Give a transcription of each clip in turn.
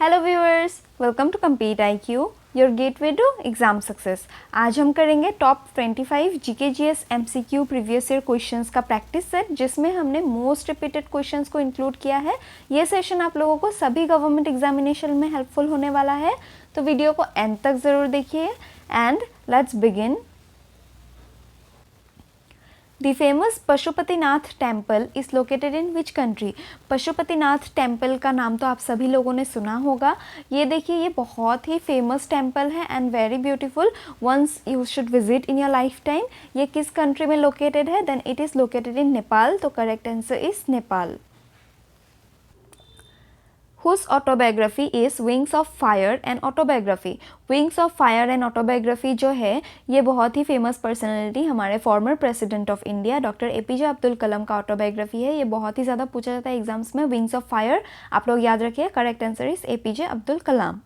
Hello viewers, welcome to compete IQ, your gateway to exam success. आज हम करेंगे top 25 GK/GS MCQ previous year questions का practice set, जिसमें हमने most repeated questions को include किया है। ये सेशन आप लोगों को सभी गवर्नमेंट एग्जामिनेशन में हेल्पफुल होने वाला है, तो वीडियो को एंड तक ज़रूर देखिए and let's begin. The famous Pashupatinath temple is located in which country. Pashupatinath temple का नाम तो आप सभी लोगों ने सुना होगा। ये देखिए, ये बहुत ही फेमस टेम्पल है and very beautiful, once you should visit in your life time. ये किस कंट्री में लोकेटेड है? Then it is located in Nepal, तो correct answer is Nepal. Whose autobiography is Wings of Fire and Autobiography? Wings of Fire and Autobiography जो है, ये बहुत ही फेमस पर्सनैलिटी हमारे former president of India doctor APJ Abdul Kalam का ऑटोबायोग्राफी है। ये बहुत ही ज़्यादा पूछा जाता है एग्जाम्स में। विंग्स ऑफ फायर आप लोग याद रखिए, correct answer is APJ Abdul Kalam.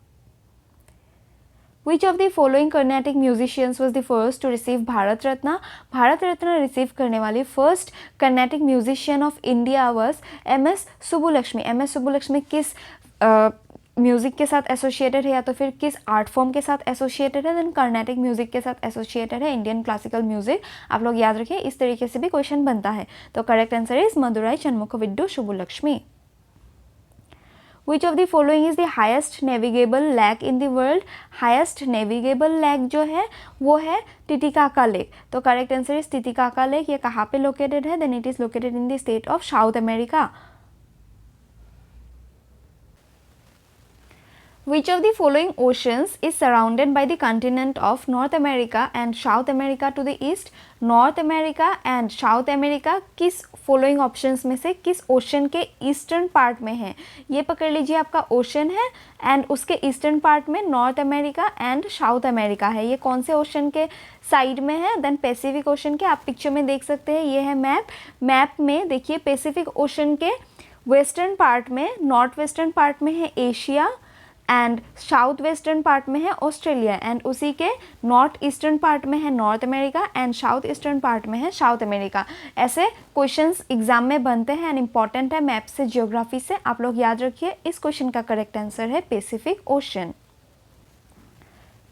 Which of the following Carnatic musicians was the first to receive Bharat Ratna? Bharat Ratna receive करने वाली first Carnatic musician of India was MS Subbulakshmi. MS Subbulakshmi किस म्यूज़िक के साथ एसोसिएटेड है, या तो फिर किस आर्ट फॉर्म के साथ एसोसिएटेड है? देन कर्नाटिक म्यूज़िक के साथ एसोसिएटेड है, इंडियन क्लासिकल म्यूज़िक। आप लोग याद रखिए, इस तरीके से भी क्वेश्चन बनता है। तो correct answer is Madurai Shanmukhavadivu Subbulakshmi. Which of the following is the highest navigable lake in the world? Highest navigable lake जो है वो है टिटिकाका लेक। तो correct answer is Titicaca lake. ये कहाँ पे लोकेटेड है? Then it is located in the state of South America. Which of the following oceans is surrounded by the continent of North America and South America to the east? North America and South America किस following options में से किस ocean के eastern part में है? ये पकड़ लीजिए, आपका ओशन है एंड उसके ईस्टर्न पार्ट में north America and south America है। ये कौन से ओशन के साइड में है? देन पैसिफिक ओशन के। आप पिक्चर में देख सकते हैं, ये है मैप में देखिए, पैसिफिक ओशन के वेस्टर्न पार्ट में, नॉर्थ वेस्टर्न पार्ट में है Asia and south western part में है ऑस्ट्रेलिया, एंड उसी के नॉर्थ ईस्टर्न पार्ट में है north America and south eastern part में है साउथ अमेरिका। ऐसे क्वेश्चंस एग्जाम में बनते हैं एंड इंपॉर्टेंट है मैप से, ज्योग्राफी से। आप लोग याद रखिए, इस क्वेश्चन का करेक्ट आंसर है Pacific ocean.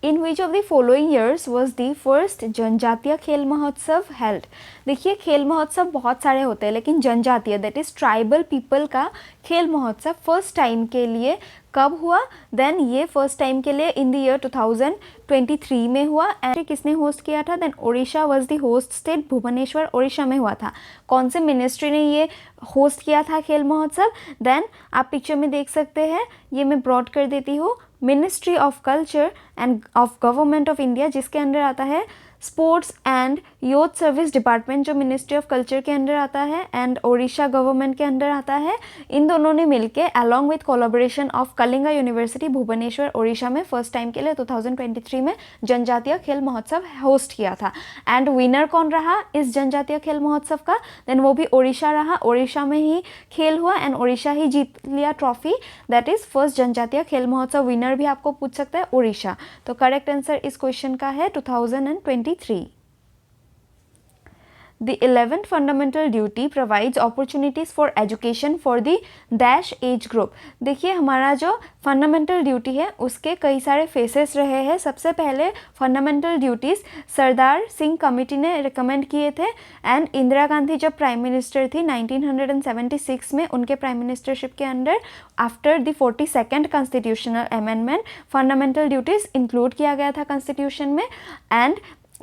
In which of the following years was the first जनजातीय खेल महोत्सव हेल्ड? देखिए, खेल महोत्सव बहुत सारे होते हैं, लेकिन जनजातीय दैट इज ट्राइबल पीपल का खेल महोत्सव फर्स्ट टाइम के लिए कब हुआ? देन ये फर्स्ट टाइम के लिए इन द ईयर 2023 में हुआ। एंड किसने होस्ट किया था? Then Odisha was the host state, Bhubaneswar Odisha में हुआ था। कौन से मिनिस्ट्री ने ये होस्ट किया था खेल महोत्सव? देन आप पिक्चर में देख सकते हैं, ये मैं ब्रॉड कर देती हूँ, ministry of culture and of government of India, जिसके अंडर आता है sports and youth service department, जो मिनिस्ट्री ऑफ कल्चर के अंडर आता है, एंड ओडिशा गवर्नमेंट के अंडर आता है। इन दोनों ने मिलके along with collaboration of Kalinga university Bhubaneswar Odisha में फर्स्ट टाइम के लिए 2023 में जनजातीय खेल महोत्सव होस्ट किया था। एंड विनर कौन रहा इस जनजातीय खेल महोत्सव का? देन वो भी ओडिशा रहा। ओडिशा में ही खेल हुआ एंड ओडिशा ही जीत लिया ट्रॉफी। दैट इज फर्स्ट जनजातीय खेल महोत्सव विनर भी आपको पूछ सकता है, ओडिशा। तो करेक्ट आंसर इस क्वेश्चन का है 2023। The 11th fundamental duty provides opportunities for education for the dash age group। देखिए, हमारा जो फंडामेंटल ड्यूटी है उसके कई सारे फेसेस रहे हैं। सबसे पहले fundamental duties Sardar Singh committee ने रिकमेंड किए थे, एंड इंदिरा गांधी जब प्राइम मिनिस्टर थी 1976 में, उनके प्राइम मिनिस्टरशिप के under after the 42nd constitutional amendment fundamental duties include किया गया था कॉन्स्टिट्यूशन में। एंड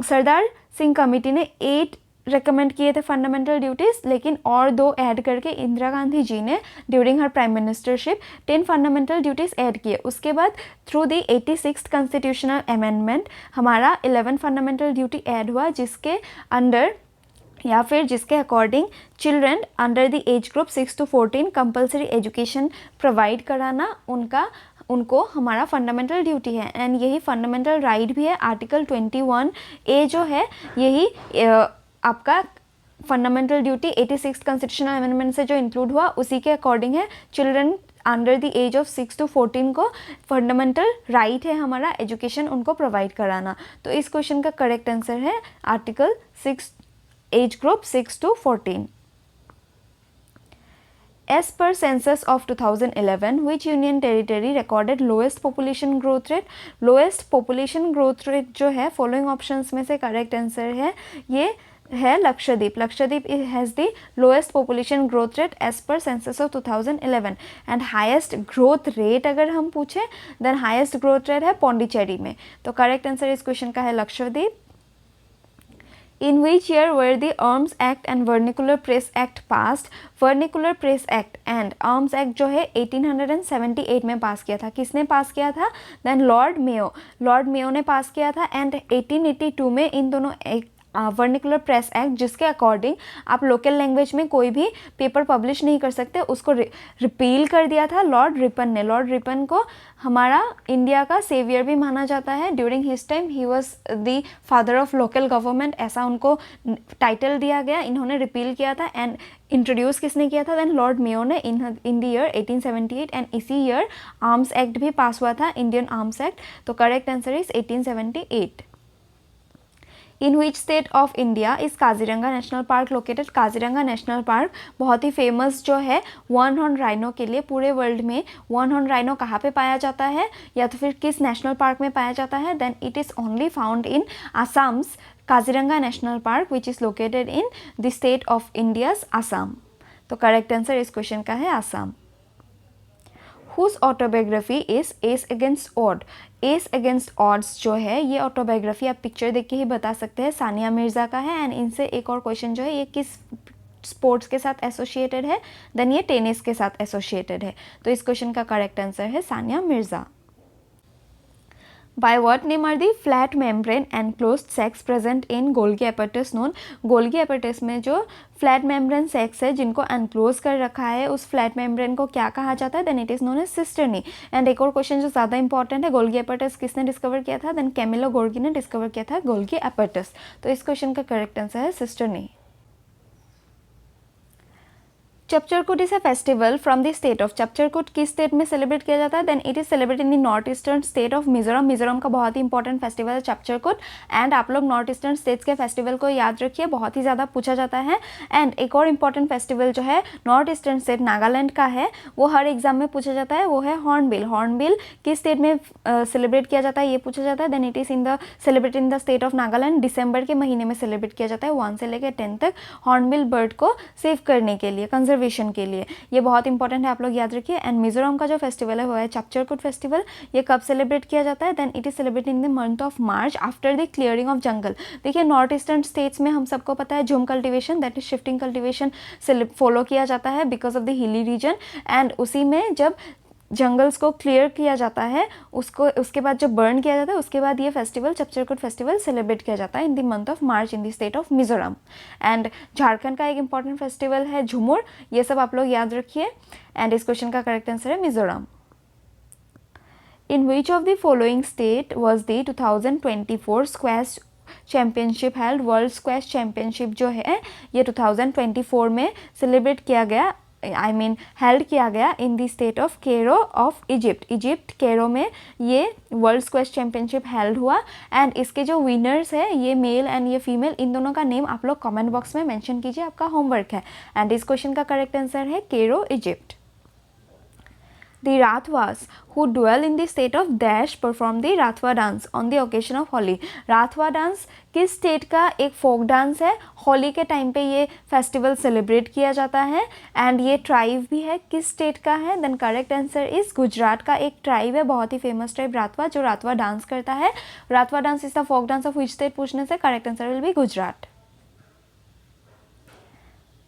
सरदार सिंह कमेटी ने 8 रिकमेंड किए थे फंडामेंटल ड्यूटीज़, लेकिन और 2 ऐड करके इंदिरा गांधी जी ने during her prime ministership 10 fundamental duties add किए। उसके बाद through the 86th constitutional amendment हमारा 11 फंडामेंटल ड्यूटी ऐड हुआ, जिसके अंडर या फिर जिसके according children under the age group 6 to 14 compulsory education provide कराना उनको हमारा फंडामेंटल ड्यूटी है। एंड यही फंडामेंटल राइट भी है। आर्टिकल 21A जो है, यही आपका fundamental duty 86th constitutional amendment से जो इंक्लूड हुआ उसी के अकॉर्डिंग है। Children under the age of 6 to 14 को फंडामेंटल राइट है हमारा एजुकेशन उनको प्रोवाइड कराना। तो इस क्वेश्चन का करेक्ट आंसर है article 6, age group 6 to 14। As per census of 2011, which union territory recorded lowest population growth rate? Lowest population growth rate जो है following options में से correct answer है ये है Lakshadweep. Lakshadweep has the lowest population growth rate as per census of 2011 and highest growth rate अगर हम पूछें then highest growth rate है पौंडीचेरी में. तो correct answer इस क्वेश्चन का है Lakshadweep. In which year were the Arms Act and Vernacular Press Act passed? Vernacular Press Act and Arms Act जो है 1878 में पास किया था. किसने पास किया था? Then Lord Mayo. Lord Mayo ने पास किया था and 1882 में इन दोनों एक वर्निकुलर प्रेस एक्ट जिसके अकॉर्डिंग आप लोकल लैंग्वेज में कोई भी पेपर पब्लिश नहीं कर सकते उसको रिपील कर दिया था लॉर्ड रिपन ने. लॉर्ड रिपन को हमारा इंडिया का सेवियर भी माना जाता है. During his time he was the father of local government ऐसा उनको टाइटल दिया गया. इन्होंने रिपील किया था एंड इंट्रोड्यूस किसने किया था? देन लॉर्ड मेयो ने इन द ईयर 1878 एंड इसी ईयर आर्म्स एक्ट भी पास हुआ था, इंडियन आर्म्स एक्ट. तो correct answer is 1878. In which state of India is Kaziranga national park located? Kaziranga national park बहुत ही फेमस जो है वन हॉर्न राइनो के लिए. पूरे वर्ल्ड में वन हॉर्न राइनो कहाँ पे पाया जाता है या तो फिर किस नेशनल पार्क में पाया जाता है? Then it is only found in Assam's Kaziranga national park which is located in the state of India's Assam. तो करेक्ट आंसर इस क्वेश्चन का है Assam. Whose autobiography is as against odd? As against odds जो है ये ऑटोबायोग्राफी आप पिक्चर देख के ही बता सकते हैं सानिया मिर्ज़ा का है. एंड इनसे एक और क्वेश्चन जो है ये किस स्पोर्ट्स के साथ एसोसिएटेड है? देन ये टेनिस के साथ एसोसिएटेड है. तो इस क्वेश्चन का करेक्ट आंसर है Sania Mirza. By what name are the flat membrane enclosed sacs present in Golgi apparatus known? Golgi apparatus में जो फ्लैट मेम्ब्रेन सेक्स है जिनको एनक्लोज कर रखा है उस फ्लैट मेम्ब्रेन को क्या कहा जाता है? Then it is known as sisterny. And एक और क्वेश्चन जो ज़्यादा इंपॉर्टेंट है, गोल्गी apparatus किसने डिस्कवर किया था? देन कैमिलो गोल्गी ने डिस्कवर किया था गोल्गी apparatus. तो इस क्वेश्चन का करेक्ट आंसर है cisternae. Chapcharkut is a festival from the state of. Chapcharkut किस स्टेट में सेलिब्रेट किया जाता है? Then it is celebrate in the north eastern state of Mizoram. Mizoram का बहुत ही इंपॉर्टेंट फेस्टिवल है चपचरकूट. एंड आप लोग नॉर्थ ईस्टर्न स्टेट्स के फेस्टिवल को याद रखिए, बहुत ही ज़्यादा पूछा जाता है. एंड एक और इंपॉर्टेंट फेस्टिवल जो है नॉर्थ ईस्टर्न स्टेट नागालैंड का है वो हर एग्जाम में पूछा जाता है, वो है हॉर्नबिल. हॉर्नबिल किस स्टेट में सेलिब्रेट किया जाता है ये पूछा जाता है. Then it is in the celebrate in the state of Nagaland. दिसंबर के महीने में सेलिब्रेट किया जाता है 1 से लेकर 10 तक हॉर्नबिल बर्ड को सेव करने के लिए, कंजर्वेशन के लिए. ये बहुत इंपॉर्टेंट है, आप लोग याद रखिए. एंड मिजोरम का जो फेस्टिवल है वो है चपचरकूट फेस्टिवल. ये कब सेलिब्रेट किया जाता है? Then it is celebrate in the month of March after the clearing of jungle. देखिए नॉर्थ ईस्टर्न स्टेट्स में हम सबको पता है झूम cultivation that is shifting cultivation follow किया जाता है because of the hilly region. And उसी में जब जंगल्स को क्लियर किया जाता है उसके बाद जो बर्न किया जाता है उसके बाद ये फेस्टिवल चपचरकूट फेस्टिवल सेलिब्रेट किया जाता है इन the month of March in the state of Mizoram. And Jharkhand का एक इंपॉर्टेंट फेस्टिवल है झुमुर. ये सब आप लोग याद रखिए. एंड इस क्वेश्चन का करेक्ट आंसर है Mizoram. In which of the following state was the 2024 squash championship held? World squash championship जो है ये 2024 में सेलिब्रेट किया गया, हेल्ड किया गया in the state of Cairo of Egypt. Egypt Cairo में ये वर्ल्ड स्क्वैश चैम्पियनशिप हेल्ड हुआ. एंड इसके जो विनर्स है ये मेल एंड ये फीमेल, इन दोनों का नेम आप लोग कमेंट बॉक्स में मेंशन कीजिए, आपका होमवर्क है. एंड इस क्वेश्चन का करेक्ट आंसर है Cairo Egypt. The Rathwas who dwell in the state of Dash perform the Rathwa dance on the occasion of Holi. Rathwa dance किस स्टेट का एक फोक डांस है? होली के टाइम पे ये फेस्टिवल सेलिब्रेट किया जाता है. एंड ये ट्राइब भी है, किस स्टेट का है? Then correct answer is Gujarat का एक ट्राइब है, बहुत ही फेमस ट्राइब राथवा जो राथवा डांस करता है. Rathwa dance is the folk dance of which state पूछने से correct answer will be Gujarat.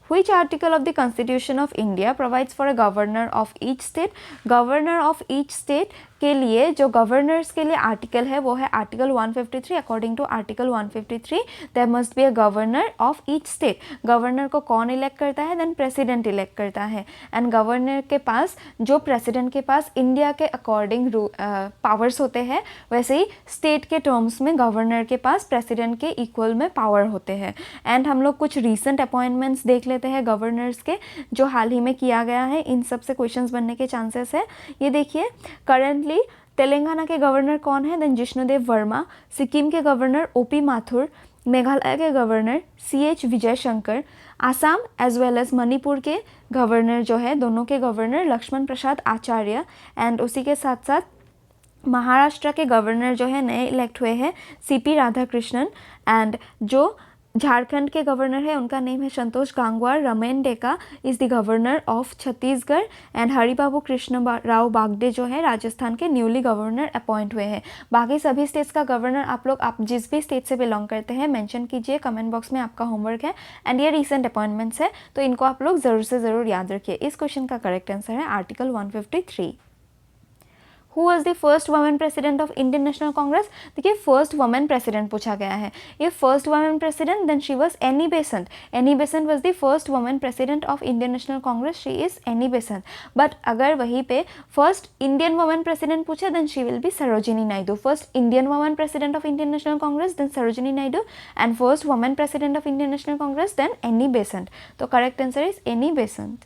Which article of the Constitution of India provides for a governor of each state? Governor of each state के लिए जो governors के लिए article है वो है article 153. According to article 153 there must be a governor of each state. Governor को कौन इलेक्ट करता है? देन प्रेसिडेंट इलेक्ट करता है. एंड गवर्नर के पास जो प्रेसिडेंट के पास इंडिया के अकॉर्डिंग पावर्स होते हैं वैसे ही स्टेट के टर्म्स में गवर्नर के पास प्रेसिडेंट के इक्वल में पावर होते हैं. एंड हम लोग कुछ रीसेंट अपॉइंटमेंट्स देख लेते हैं गवर्नर्स के जो हाल ही में किया गया है. इन सब से क्वेश्चंस बनने के चांसेस है. ये देखिए करंटली तेलंगाना के गवर्नर कौन है? देन जिष्णुदेव वर्मा. सिक्किम के गवर्नर ओपी माथुर. मेघालय के governor CH Vijay Shankar. Assam as well as Manipur के गवर्नर जो है, दोनों के गवर्नर लक्ष्मण प्रसाद आचार्य, एंड उसी के साथ साथ महाराष्ट्र के गवर्नर जो है नए इलेक्ट हुए हैं CP राधाकृष्णन, एंड जो झारखंड के गवर्नर है उनका नेम है Santosh Gangwar. Ramen Deka is the governor of Chhattisgarh, and Haribabu Krishna Rao Bagde जो है राजस्थान के न्यूली गवर्नर अपॉइंट हुए हैं। बाकी सभी स्टेट्स का गवर्नर आप जिस भी स्टेट से बिलोंग करते हैं मेंशन कीजिए, कमेंट बॉक्स में आपका होमवर्क है, एंड ये रिसेंट अपॉइंटमेंट्स है तो इनको आप लोग ज़रूर से ज़रूर याद रखिए। इस क्वेश्चन का करेक्ट आंसर है article 153। Who was the first women president of Indian national Congress? देखिए फर्स्ट वुमेन प्रेसिडेंट पूछा गया है। ये first women president then she was Annie Besant. Annie Besant was the first women president of Indian national Congress, she is Annie Besant. But अगर वहीं पे first Indian women president पूछे then she will be Sarojini Naidu. First Indian women president of Indian national Congress then Sarojini Naidu, and first women president of Indian national Congress then Annie Besant. तो correct answer is Annie Besant.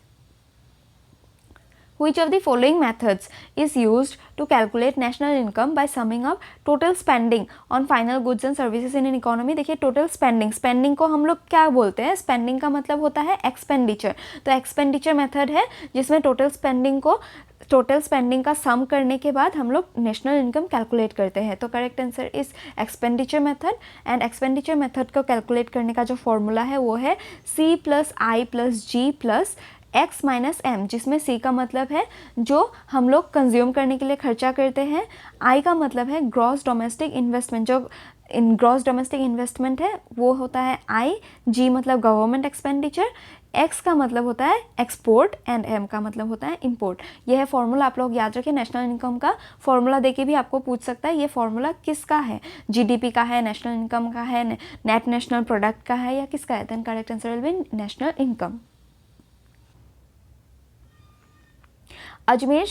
Which of the following methods is used to calculate national income by summing up total spending on final goods and services in an economy? देखिए total spending को हम लोग क्या बोलते हैं? spending का मतलब होता है expenditure। तो expenditure method है जिसमें total spending का सम करने के बाद हम लोग नेशनल इनकम कैलकुलेट करते हैं। तो correct answer is expenditure method, and expenditure method को कैलकुलेट करने का जो फॉर्मूला है वो है C+I+G+X - M, जिसमें C का मतलब है जो हम लोग कंज्यूम करने के लिए खर्चा करते हैं, I का मतलब है ग्रॉस डोमेस्टिक इन्वेस्टमेंट, जो ग्रॉस डोमेस्टिक इन्वेस्टमेंट है वो होता है I, G मतलब गवर्नमेंट एक्सपेंडिचर, X का मतलब होता है एक्सपोर्ट, एंड M का मतलब होता है इंपोर्ट। यह है फॉर्मूला, आप लोग याद रखें। नेशनल इनकम का फॉर्मूला देके भी आपको पूछ सकता है ये फॉर्मूला किसका है, GDP का है, नेशनल इनकम का है, नेट नेशनल प्रोडक्ट का है, या किसका है? Then correct answer will be national income. Ajmer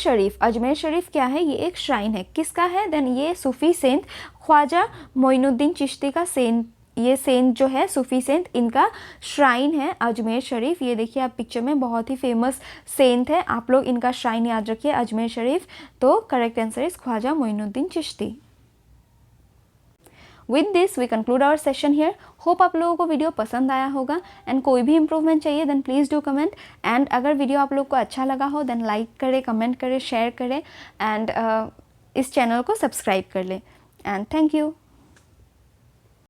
Sharif क्या है? ये एक श्राइन है। किसका है? देन ये सूफी सेंट ख्वाजा मोइनुद्दीन चिश्ती का सेंट, ये सेंट जो है सूफी सेंट, इनका श्राइन है अजमेर शरीफ। ये देखिए आप पिक्चर में, बहुत ही फेमस सेंट है, आप लोग इनका श्राइन याद रखिए अजमेर शरीफ। तो correct answer is Khwaja Moinuddin Chishti. With this we conclude our session here. Hope आप लोगों को वीडियो पसंद आया होगा, एंड कोई भी इंप्रूवमेंट चाहिए then please do comment, and अगर वीडियो आप लोग को अच्छा लगा हो देन लाइक करें, कमेंट करें, शेयर करें, एंड इस चैनल को सब्सक्राइब कर लें, एंड थैंक यू।